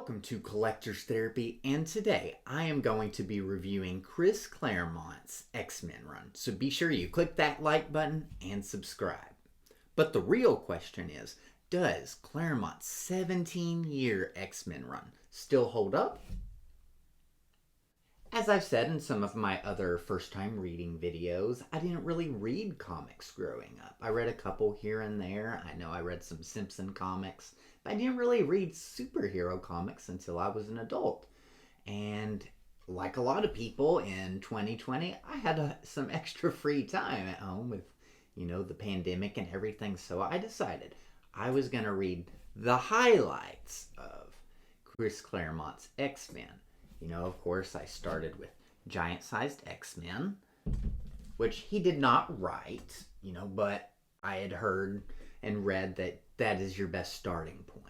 Welcome to Collector's Therapy, and today I am going to be reviewing Chris Claremont's X-Men run. So be sure you click that like button and subscribe. But the real question is, does Claremont's 17-year X-Men run still hold up? As I've said in some of my other first-time reading videos, I didn't really read comics growing up. I read a couple here and there. I know I read some Simpson comics, but I didn't really read superhero comics until I was an adult. And like a lot of people in 2020, I had some extra free time at home with, the pandemic and everything. So I decided I was going to read the highlights of Chris Claremont's X-Men. Of course, I started with Giant-Sized X-Men, which he did not write, but I had heard and read that that is your best starting point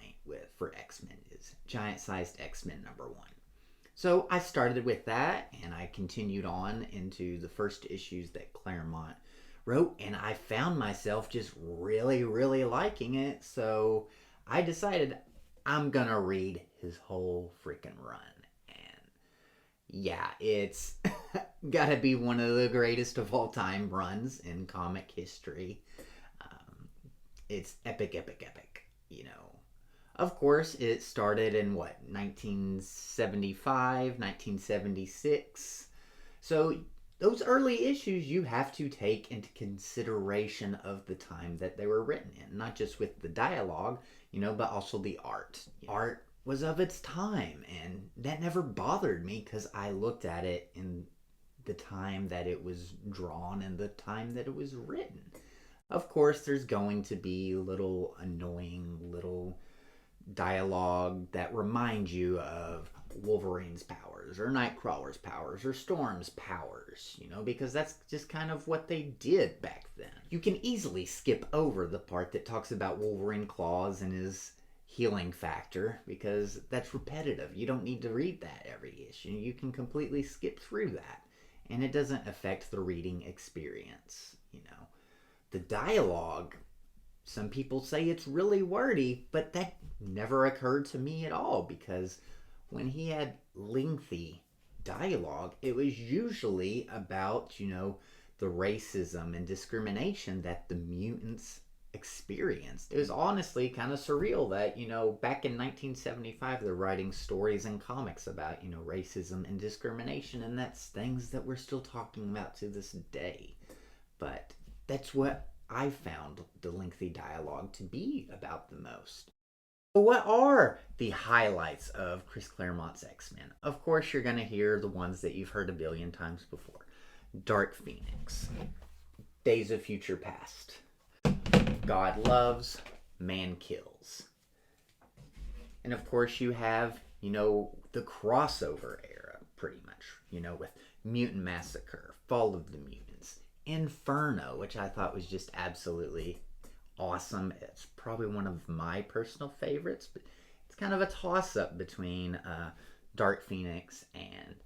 for X-Men, is Giant-Sized X-Men #1. So I started with that, and I continued on into the first issues that Claremont wrote, and I found myself just really, really liking it, so I decided I'm gonna read his whole freaking run. Yeah, it's gotta be one of the greatest of all time runs in comic history. It's epic, epic, epic, Of course, it started in 1975, 1976. So those early issues you have to take into consideration of the time that they were written in. Not just with the dialogue, but also the art. Art was of its time, and that never bothered me because I looked at it in the time that it was drawn and the time that it was written. Of course, there's going to be little annoying little dialogue that remind you of Wolverine's powers or Nightcrawler's powers or Storm's powers, because that's just kind of what they did back then. You can easily skip over the part that talks about Wolverine claws and his healing factor because that's repetitive. You don't need to read that every issue. You can completely skip through that, and it doesn't affect the reading experience. The dialogue, some people say it's really wordy, but that never occurred to me at all, because when he had lengthy dialogue, it was usually about, the racism and discrimination that the mutants experienced. It was honestly kind of surreal that, back in 1975, they're writing stories and comics about, racism and discrimination, and that's things that we're still talking about to this day. But that's what I found the lengthy dialogue to be about the most. So what are the highlights of Chris Claremont's X-Men? Of course, you're going to hear the ones that you've heard a billion times before. Dark Phoenix, Days of Future Past, God Loves, Man Kills. And of course you have, the crossover era, pretty much, with Mutant Massacre, Fall of the Mutants, Inferno, which I thought was just absolutely awesome. It's probably one of my personal favorites, but it's kind of a toss-up between Dark Phoenix and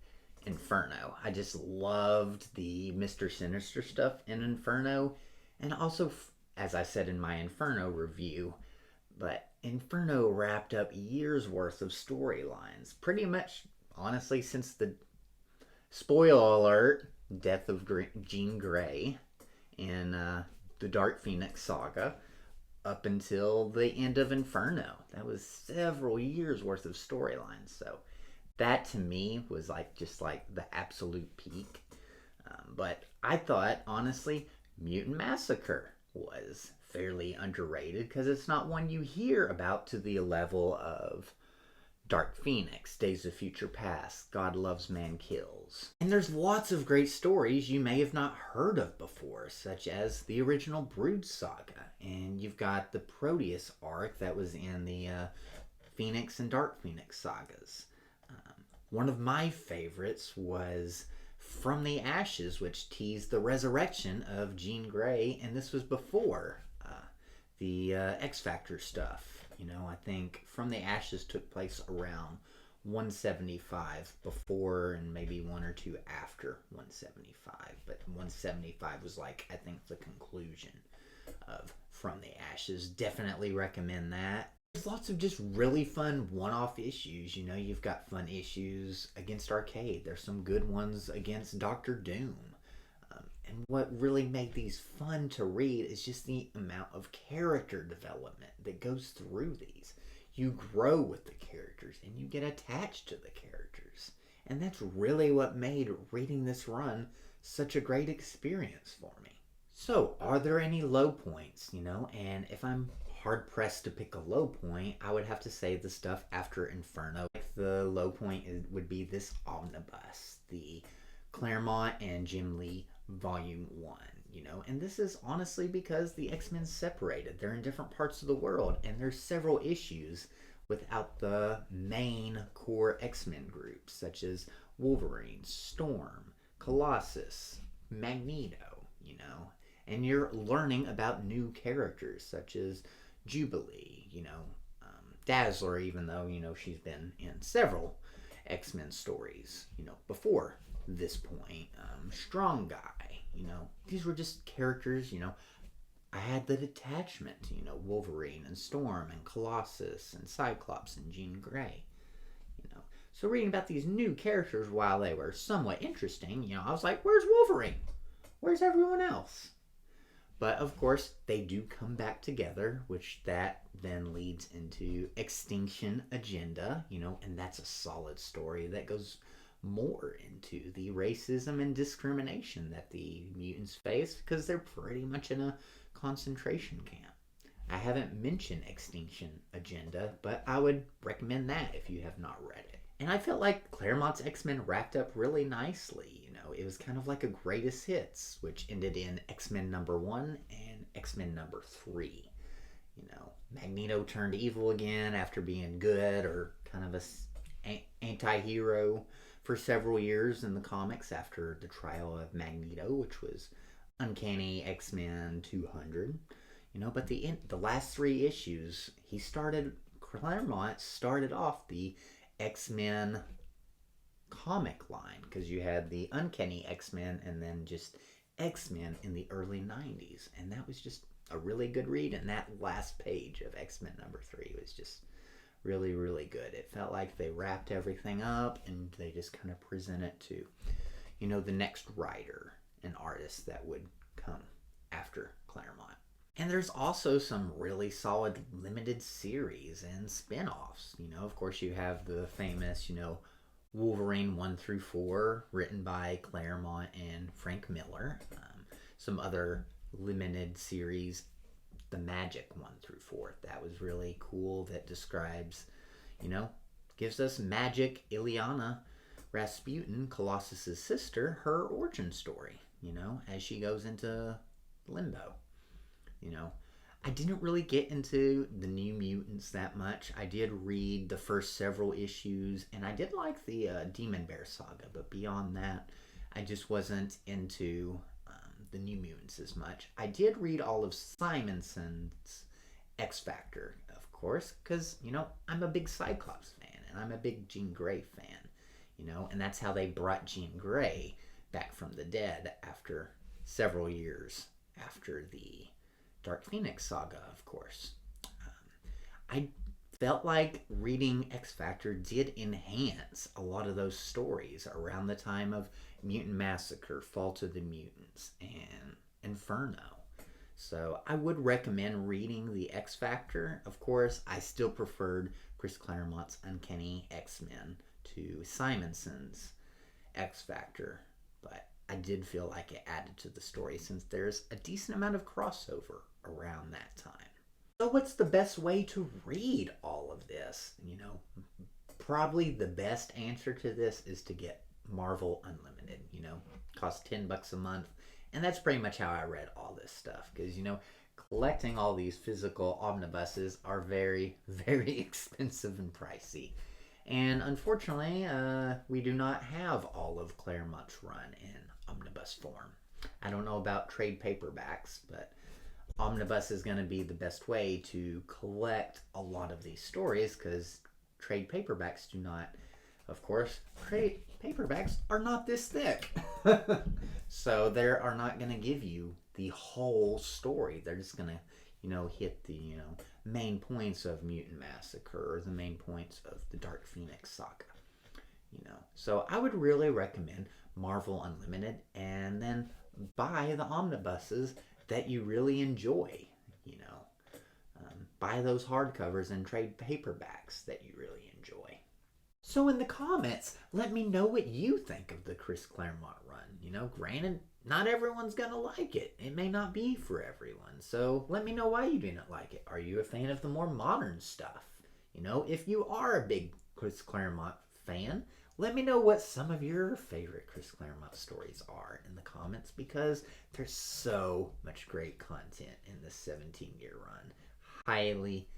Inferno. I just loved the Mr. Sinister stuff in Inferno, and also, as I said in my Inferno review, but Inferno wrapped up years worth of storylines. Pretty much, honestly, since the, spoiler alert, death of Jean Grey in the Dark Phoenix saga, up until the end of Inferno. That was several years worth of storylines. So that to me was just like the absolute peak. But I thought, honestly, Mutant Massacre was fairly underrated because it's not one you hear about to the level of Dark Phoenix, Days of Future Past, God Loves, Man Kills. And there's lots of great stories you may have not heard of before, such as the original Brood saga. And you've got the Proteus arc that was in the Phoenix and Dark Phoenix sagas. One of my favorites was From the Ashes, which teased the resurrection of Jean Grey, and this was before the X-Factor stuff. I think From the Ashes took place around 175 before and maybe one or two after 175. But 175 was I think the conclusion of From the Ashes. Definitely recommend that. There's lots of just really fun one-off issues. You've got fun issues against Arcade. There's some good ones against Doctor Doom. And what really made these fun to read is just the amount of character development that goes through these. You grow with the characters and you get attached to the characters. And that's really what made reading this run such a great experience for me. So, are there any low points, And if I'm hard pressed to pick a low point, I would have to say the stuff after Inferno. Like the low point would be this omnibus, the Claremont and Jim Lee Volume 1, And this is honestly because the X-Men separated. They're in different parts of the world, and there's several issues without the main core X-Men groups, such as Wolverine, Storm, Colossus, Magneto, And you're learning about new characters, such as Jubilee, Dazzler, even though, she's been in several X-Men stories, before this point. Strong Guy, these were just characters, I had the attachment to, Wolverine and Storm and Colossus and Cyclops and Jean Grey, So reading about these new characters, while they were somewhat interesting, I was like, where's Wolverine? Where's everyone else? But of course, they do come back together, which that then leads into Extinction Agenda, and that's a solid story that goes more into the racism and discrimination that the mutants face because they're pretty much in a concentration camp. I haven't mentioned Extinction Agenda, but I would recommend that if you have not read it. And I felt like Claremont's X-Men wrapped up really nicely. It was kind of like a greatest hits, which ended in X-Men #1 and X-Men #3. Magneto turned evil again after being good or kind of a anti-hero for several years in the comics after the trial of Magneto, which was Uncanny X-Men 200. But the last 3 issues, Claremont started off the X-Men comic line, because you had the Uncanny X-Men and then just X-Men in the early 90s, and that was just a really good read. And that last page of X-Men #3 was just really, really good. It felt like they wrapped everything up and they just kind of present it to, the next writer and artist that would come after Claremont. And there's also some really solid limited series and spin-offs. Of course you have the famous, Wolverine 1-4, written by Claremont and Frank Miller. Some other limited series, the Magic 1-4. That was really cool. That describes, gives us Magic Ileana Rasputin, Colossus's sister, her origin story, as she goes into limbo. I didn't really get into the New Mutants that much. I did read the first several issues, and I did like the Demon Bear saga, but beyond that, I just wasn't into the New Mutants as much. I did read all of Simonson's X Factor, of course, because, I'm a big Cyclops fan, and I'm a big Jean Grey fan, and that's how they brought Jean Grey back from the dead after several years after the Dark Phoenix saga, of course. I felt like reading X Factor did enhance a lot of those stories around the time of Mutant Massacre, Fall to the Mutants, and Inferno. So I would recommend reading the X Factor. Of course, I still preferred Chris Claremont's Uncanny X-Men to Simonson's X Factor, but I did feel like it added to the story since there's a decent amount of crossover around that time. So what's the best way to read all of this? Probably the best answer to this is to get Marvel Unlimited. Costs $10 a month, and that's pretty much how I read all this stuff, because collecting all these physical omnibuses are very, very expensive and pricey. And unfortunately, we do not have all of Claremont's run in omnibus form. I don't know about trade paperbacks, but omnibus is going to be the best way to collect a lot of these stories, because trade paperbacks do not, of course, trade paperbacks are not this thick. So they are not going to give you the whole story. They're just going to, hit the, main points of Mutant Massacre or the main points of the Dark Phoenix saga. So I would really recommend Marvel Unlimited, and then buy the omnibuses that you really enjoy. Buy those hardcovers and trade paperbacks that you really enjoy. So in the comments, let me know what you think of the Chris Claremont run. Granted, not everyone's gonna like it. It may not be for everyone. So let me know why you didn't like it. Are you a fan of the more modern stuff? If you are a big Chris Claremont fan, let me know what some of your favorite Chris Claremont stories are in the comments, because there's so much great content in this 17-year run. Highly,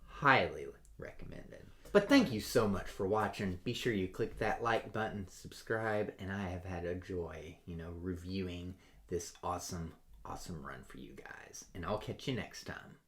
highly recommended. But thank you so much for watching. Be sure you click that like button, subscribe, and I have had a joy, reviewing this awesome, awesome run for you guys. And I'll catch you next time.